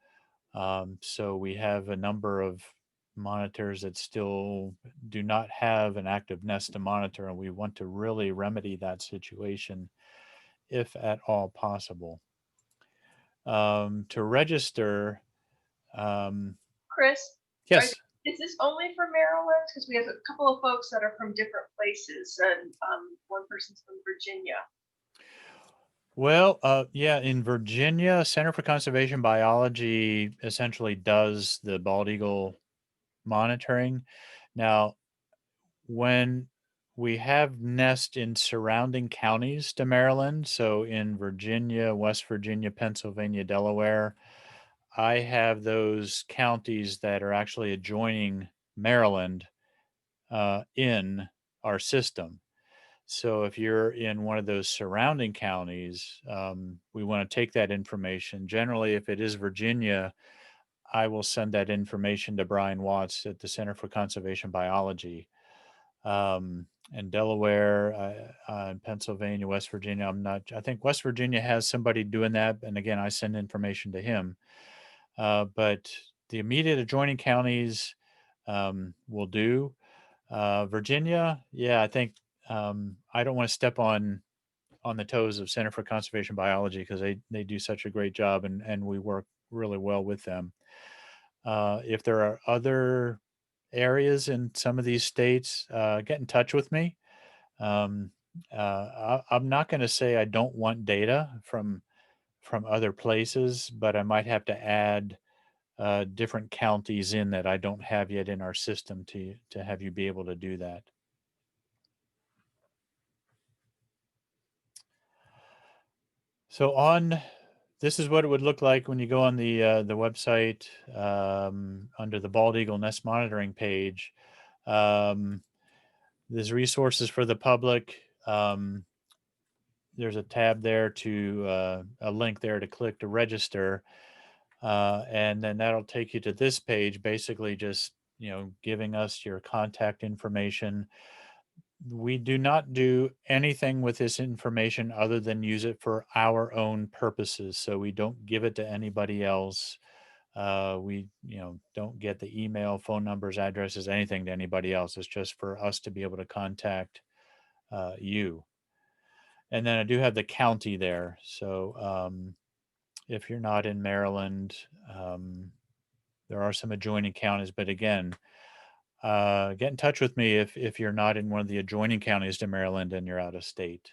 So we have a number of monitors that still do not have an active nest to monitor, and we want to really remedy that situation if at all possible. To register, um, Chris, are, yes, is this only for Maryland? Because we have a couple of folks that are from different places, and one person's from Virginia. Well, yeah, in Virginia, Center for Conservation Biology essentially does the bald eagle monitoring. Now, when we have nest in surrounding counties to Maryland, so in Virginia, West Virginia, Pennsylvania, Delaware, I have those counties that are actually adjoining Maryland in our system. So if you're in one of those surrounding counties, we want to take that information. Generally, if it is Virginia, I will send that information to Brian Watts at the Center for Conservation Biology. And Delaware, and Pennsylvania, West Virginia, I think West Virginia has somebody doing that. And again, I send information to him. But the immediate adjoining counties will do. Virginia, yeah, I think I don't want to step on the toes of Center for Conservation Biology because they do such a great job and we work really well with them. If there are other areas in some of these states, get in touch with me. Um, I'm not going to say I don't want data from other places, but I might have to add different counties in that I don't have yet in our system to have you be able to do that. So on this is what it would look like when you go on the website under the bald eagle nest monitoring page. Um, there's resources for the public. There's a tab there a link there to click to register, and then that'll take you to this page. Basically, just giving us your contact information. We do not do anything with this information other than use it for our own purposes. So we don't give it to anybody else. We, don't get the email, phone numbers, addresses, anything to anybody else. It's just for us to be able to contact you. And then I do have the county there. So if you're not in Maryland, there are some adjoining counties. But again, get in touch with me if you're not in one of the adjoining counties to Maryland and you're out of state.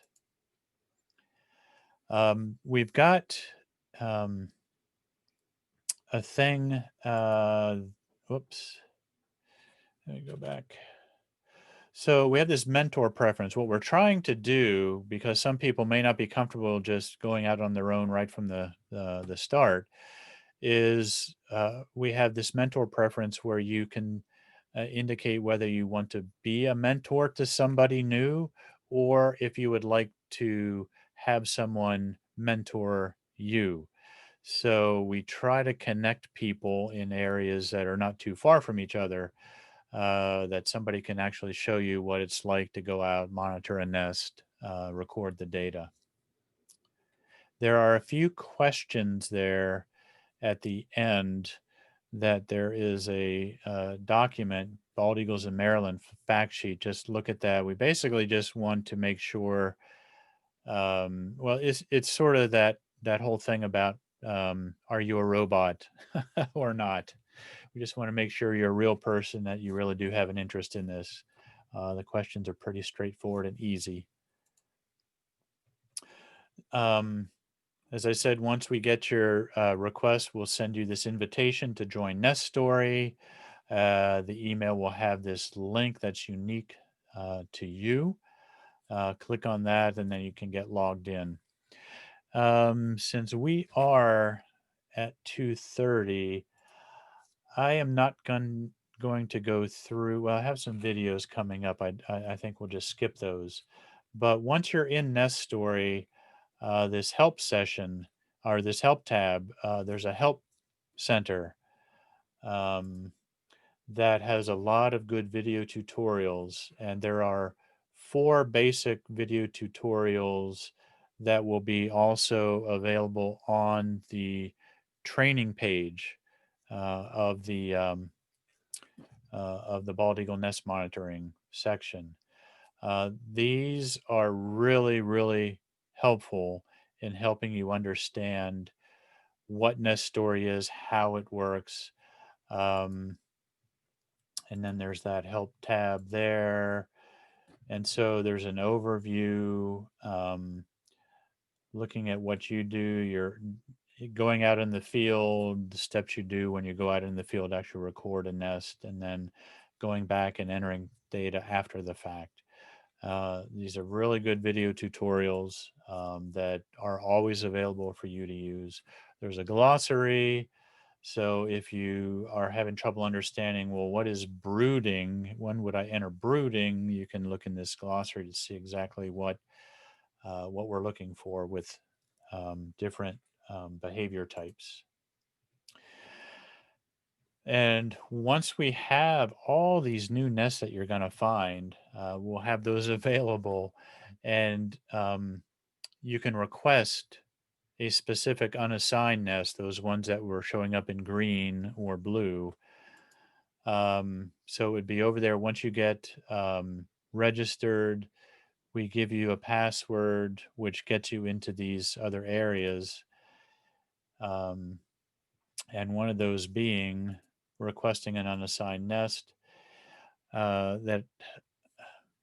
We've got um, a thing. Whoops. Let me go back. So we have this mentor preference. What we're trying to do, because some people may not be comfortable just going out on their own right from the start, is we have this mentor preference where you can indicate whether you want to be a mentor to somebody new or if you would like to have someone mentor you. So we try to connect people in areas that are not too far from each other, that somebody can actually show you what it's like to go out, monitor a nest, record the data. There are a few questions there at the end that there is a document, Bald Eagles in Maryland fact sheet. Just look at that. We basically just want to make sure. Well, it's sort of that whole thing about are you a robot or not? We just want to make sure you're a real person, that you really do have an interest in this. The questions are pretty straightforward and easy. Um, as I said, once we get your request, we'll send you this invitation to join NestStory. The email will have this link that's unique to you. Click on that, and then you can get logged in. Since we are at 2:30, I am not going to go through. Well, I have some videos coming up. I think we'll just skip those. But once you're in NestStory, this help session or this help tab, there's a help center um, that has a lot of good video tutorials, and there are 4 basic video tutorials that will be also available on the training page of the bald eagle nest monitoring section. These are really, really helpful in helping you understand what NestStory is, how it works. Um, and then there's that help tab there. And so there's an overview. looking at what you do, you're going out in the field, the steps you do when you go out in the field, actually record a nest, and then going back and entering data after the fact. These are really good video tutorials that are always available for you to use. There's a glossary. So if you are having trouble understanding, well, what is brooding? When would I enter brooding? You can look in this glossary to see exactly what we're looking for with different behavior types. And once we have all these new nests that you're going to find, we'll have those available, and you can request a specific unassigned nest, those ones that were showing up in green or blue. So it would be over there. Once you get registered, we give you a password which gets you into these other areas. Um, and one of those being requesting an unassigned nest. That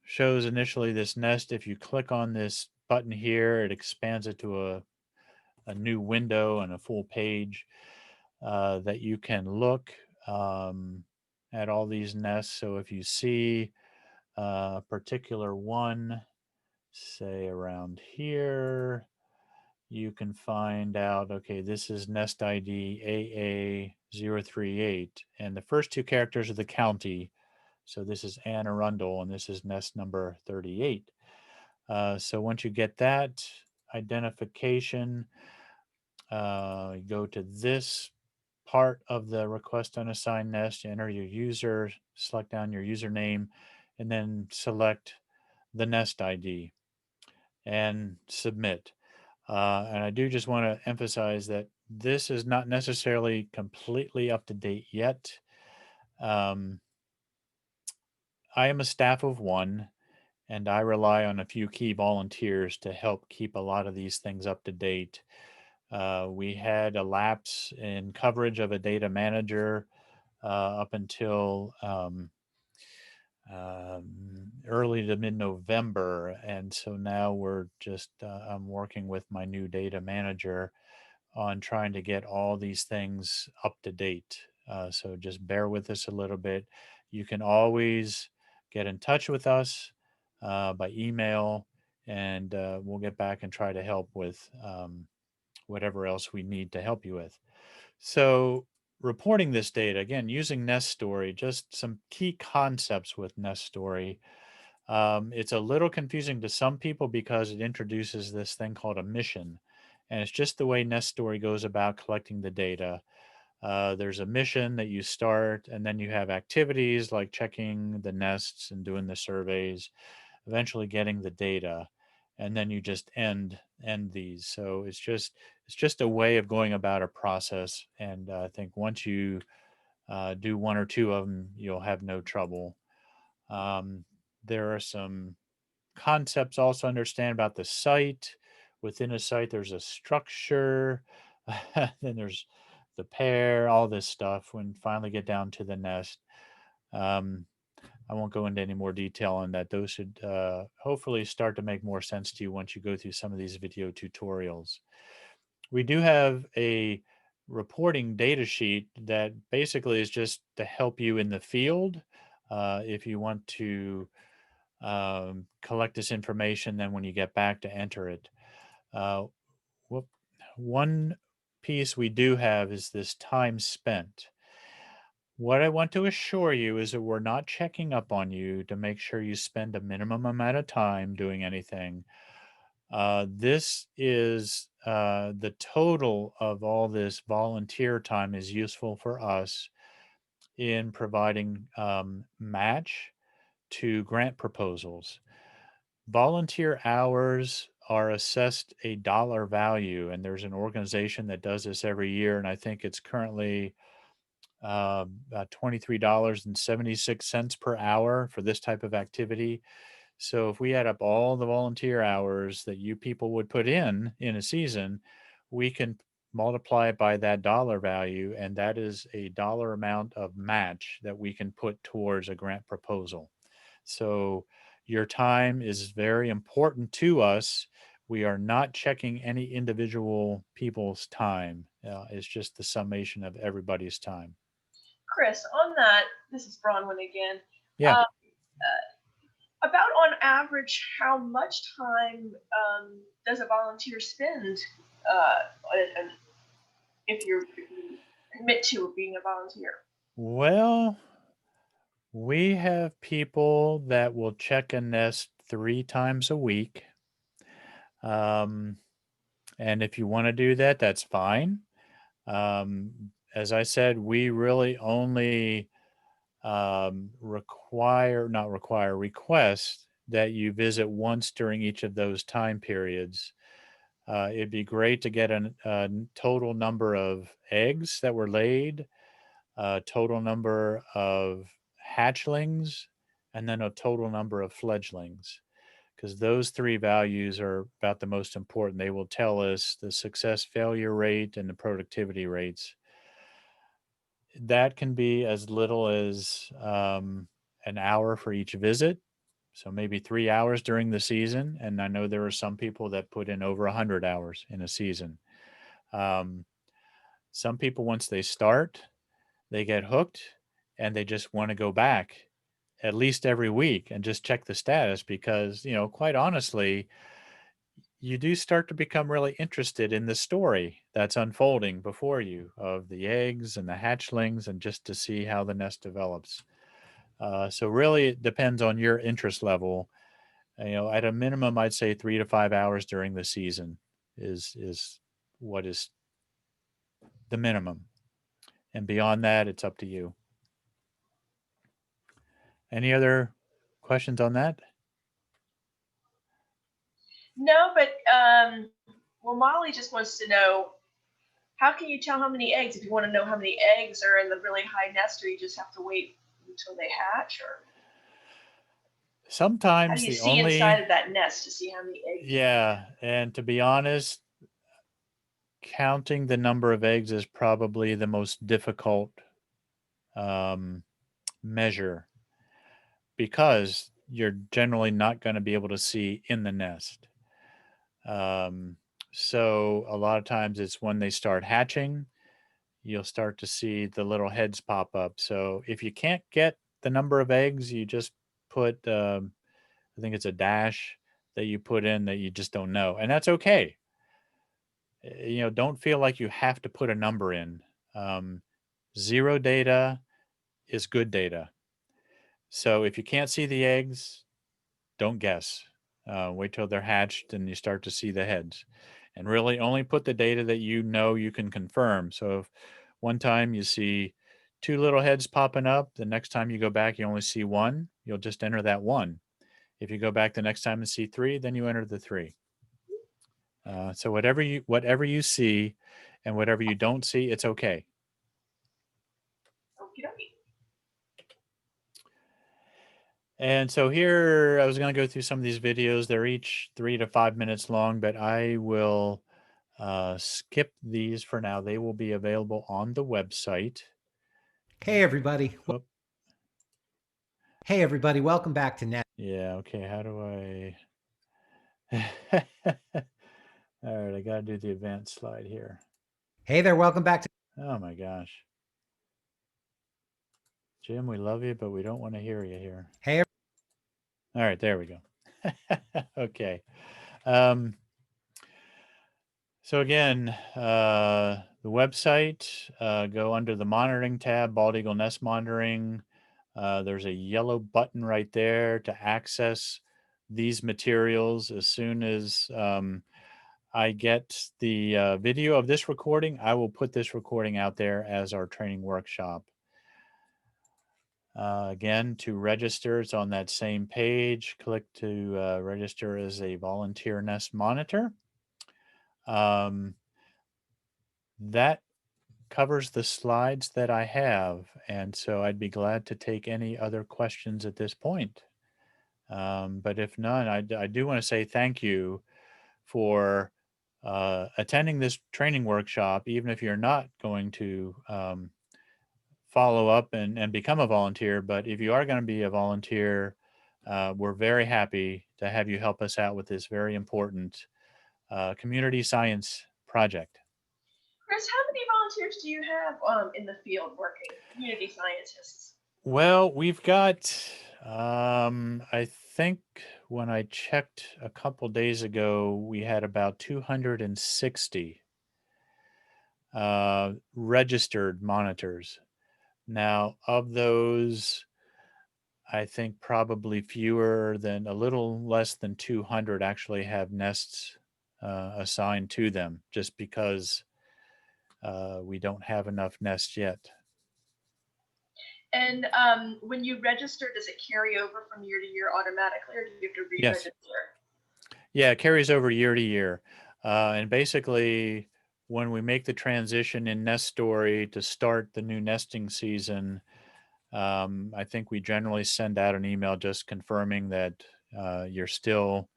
shows initially this nest. If you click on this button here, it expands it to a new window and a full page that you can look at all these nests. So if you see a particular one, say around here, you can find out, okay, this is nest ID AA038, and the first two characters are the county. So this is Anne Arundel, and this is nest number 38. So once you get that identification, you go to this part of the request unassigned nest, you enter your user, select down your username, and then select the nest ID and submit. And I do just want to emphasize that this is not necessarily completely up to date yet. Um, I am a staff of one, and I rely on a few key volunteers to help keep a lot of these things up to date. We had a lapse in coverage of a data manager up until early to mid-November, and so now we're just I'm working with my new data manager on trying to get all these things up to date. So just bear with us a little bit. You can always get in touch with us by email, and we'll get back and try to help with whatever else we need to help you with. So, reporting this data, again, using NestStory, just some key concepts with NestStory. It's a little confusing to some people because it introduces this thing called a mission. And it's just the way NestStory goes about collecting the data. There's a mission that you start, and then you have activities like checking the nests and doing the surveys, eventually getting the data, and then you just end these. So it's just a way of going about a process. And I think once you do one or two of them, you'll have no trouble. Um, there are some concepts also understand about the site. Within a site, there's a structure, then there's the pair, all this stuff. When finally get down to the nest, um, I won't go into any more detail on that. Those should hopefully start to make more sense to you once you go through some of these video tutorials. We do have a reporting data sheet that basically is just to help you in the field. If you want to collect this information, then when you get back to enter it. Uh, whoop. One piece we do have is this time spent. What I want to assure you is that we're not checking up on you to make sure you spend a minimum amount of time doing anything. This is the total of all this volunteer time is useful for us in providing match to grant proposals. Volunteer hours are assessed a dollar value, and there's an organization that does this every year, and I think it's currently about $23.76 per hour for this type of activity. So if we add up all the volunteer hours that you people would put in a season, we can multiply it by that dollar value, and that is a dollar amount of match that we can put towards a grant proposal. So your time is very important to us. we are not checking any individual people's time. It's just the summation of everybody's time. Chris, on that, this is Bronwyn again. Yeah. About on average, how much time does a volunteer spend if you commit to being a volunteer? Well, we have people that will check a nest 3 times a week. And if you want to do that, that's fine. As I said, we really only request that you visit once during each of those time periods. It'd be great to get a total number of eggs that were laid, a total number of hatchlings, and then a total number of fledglings, because those 3 values are about the most important. They will tell us the success failure rate and the productivity rates. That can be as little as an hour for each visit. So maybe 3 hours during the season. And I know there are some people that put in over 100 hours in a season. Some people, once they start, they get hooked and they just want to go back at least every week and just check the status because, quite honestly, you do start to become really interested in the story that's unfolding before you of the eggs and the hatchlings and just to see how the nest develops. So really it depends on your interest level. At a minimum, I'd say 3 to 5 hours during the season is what is the minimum. And beyond that, it's up to you. Any other questions on that? No, but well, Molly just wants to know, how can you tell how many eggs? If you want to know how many eggs are in the really high nest, or you just have to wait until they hatch, or how do Sometimes you the see inside only, of that nest to see how many eggs? yeah, and to be honest, counting the number of eggs is probably the most difficult um, measure because you're generally not going to be able to see in the nest. Um, so a lot of times it's when they start hatching, you'll start to see the little heads pop up. So if you can't get the number of eggs, you just put, I think it's a dash that you put in that you just don't know. And that's okay. Don't feel like you have to put a number in. Um, 0 data is good data. So if you can't see the eggs, don't guess. Wait till they're hatched and you start to see the heads. And really only put the data that you can confirm. So if one time you see 2 little heads popping up, the next time you go back, you only see 1, you'll just enter that 1. If you go back the next time and see 3, then you enter the 3. So whatever you see and whatever you don't see, it's okay. Okie dokie. And so here I was going to go through some of these videos. They're each 3 to 5 minutes long, but I will skip these for now. They will be available on the website. Hey everybody. Oh, Hey everybody, welcome back to Net. yeah, okay. How do I? All right, I got to do the advanced slide here. Hey there, welcome back to. Oh my gosh. Jim, we love you, but we don't want to hear you here. Hey. All right, there we go. Okay. So again, the website, go under the monitoring tab, Bald Eagle Nest Monitoring. There's a yellow button right there to access these materials. As soon as I get the video of this recording, I will put this recording out there as our training workshop. Again, to register, it's on that same page. Click to register as a volunteer nest monitor. That covers the slides that I have, and so I'd be glad to take any other questions at this point. But if none, I do want to say thank you for attending this training workshop, even if you're not going to follow up and become a volunteer. But if you are going to be a volunteer, we're very happy to have you help us out with this very important community science project. Chris, how many volunteers do you have in the field working, community scientists? Well, we've got, I think when I checked a couple days ago, we had about 260 registered monitors. Now, of those, I think probably fewer than a little less than 200 actually have nests assigned to them, just because we don't have enough nests yet. And when you register, does it carry over from year to year automatically, or do you have to Yes. re-register? Yeah, it carries over year to year. And basically, when we make the transition in NestStory to start the new nesting season, I think we generally send out an email just confirming that you're still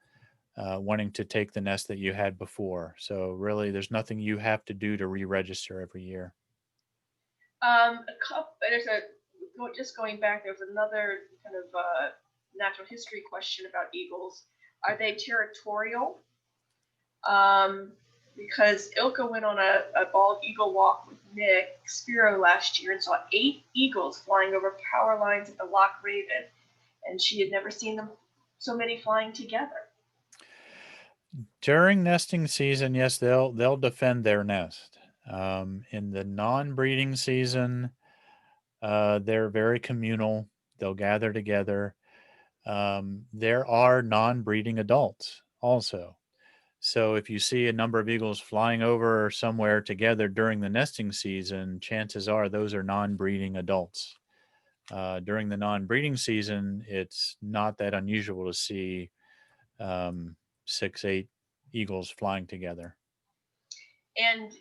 wanting to take the nest that you had before. So really, there's nothing you have to do to re-register every year. Just going back, there's another kind of natural history question about eagles. Are they territorial? Because Ilka went on a bald eagle walk with Nick Spiro last year and saw 8 eagles flying over power lines at the Loch Raven, and she had never seen them so many flying together. During nesting season, yes, they'll defend their nest. In the non-breeding season, they're very communal. They'll gather together. There are non-breeding adults also. So if you see a number of eagles flying over somewhere together during the nesting season, chances are those are non-breeding adults. During the non-breeding season, it's not that unusual to see 6, 8 eagles flying together. And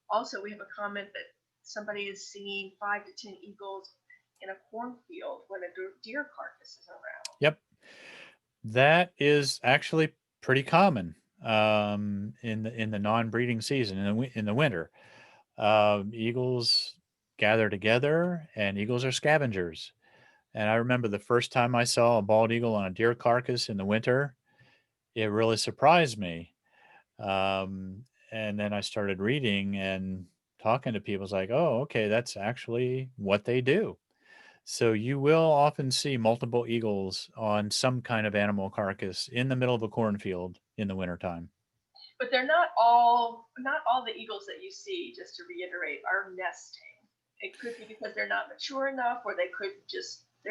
also we have a comment that somebody is seeing 5 to 10 eagles in a cornfield when a deer carcass is around. Yep. That is actually pretty common in the non-breeding season in the winter. Eagles gather together, and eagles are scavengers. And I remember the first time I saw a bald eagle on a deer carcass in the winter, it really surprised me. And then I started reading and talking to people. It's like, oh, okay, that's actually what they do. So you will often see multiple eagles on some kind of animal carcass in the middle of a cornfield in the wintertime. But they're not all the eagles that you see, just to reiterate, are nesting. It could be because they're not mature enough, or they're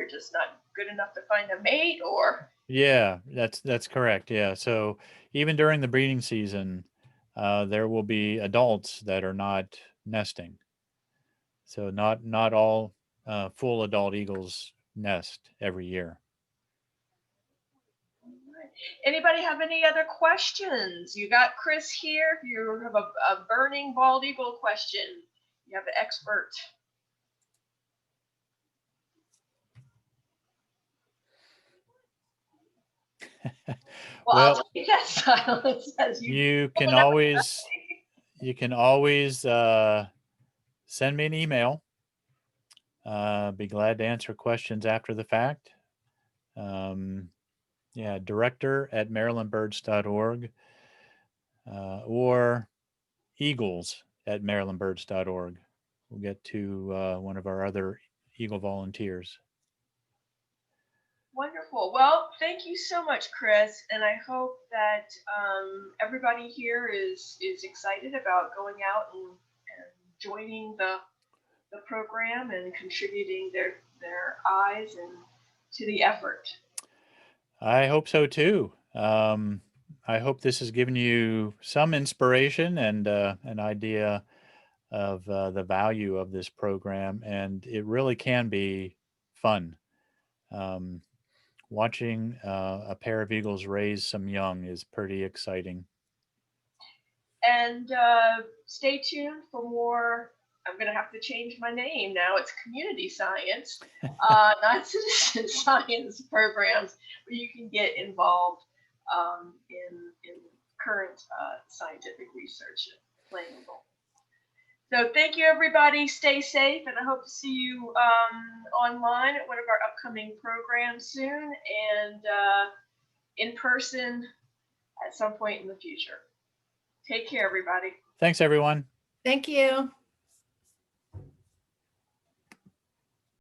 just not good enough to find a mate, or Yeah, that's correct. Yeah. So even during the breeding season, there will be adults that are not nesting. So not all full adult eagles nest every year. anybody have any other questions? You got Chris here. If you have a burning bald eagle question, you have the expert. Well, I'll take that silence as you can always send me an email. Be glad to answer questions after the fact. Director@marylandbirds.org or eagles@marylandbirds.org. We'll get to one of our other eagle volunteers. Wonderful. Well, thank you so much, Chris, and I hope that everybody here is excited about going out and joining the program and contributing their eyes and to the effort. I hope so too. I hope this has given you some inspiration and an idea of the value of this program, and it really can be fun. Watching a pair of eagles raise some young is pretty exciting. And stay tuned for more. I'm going to have to change my name now. It's community science, not citizen science programs, where you can get involved in current scientific research and playing a role. So thank you, everybody. Stay safe, and I hope to see you online at one of our upcoming programs soon, and in person at some point in the future. Take care, everybody. Thanks, everyone. Thank you.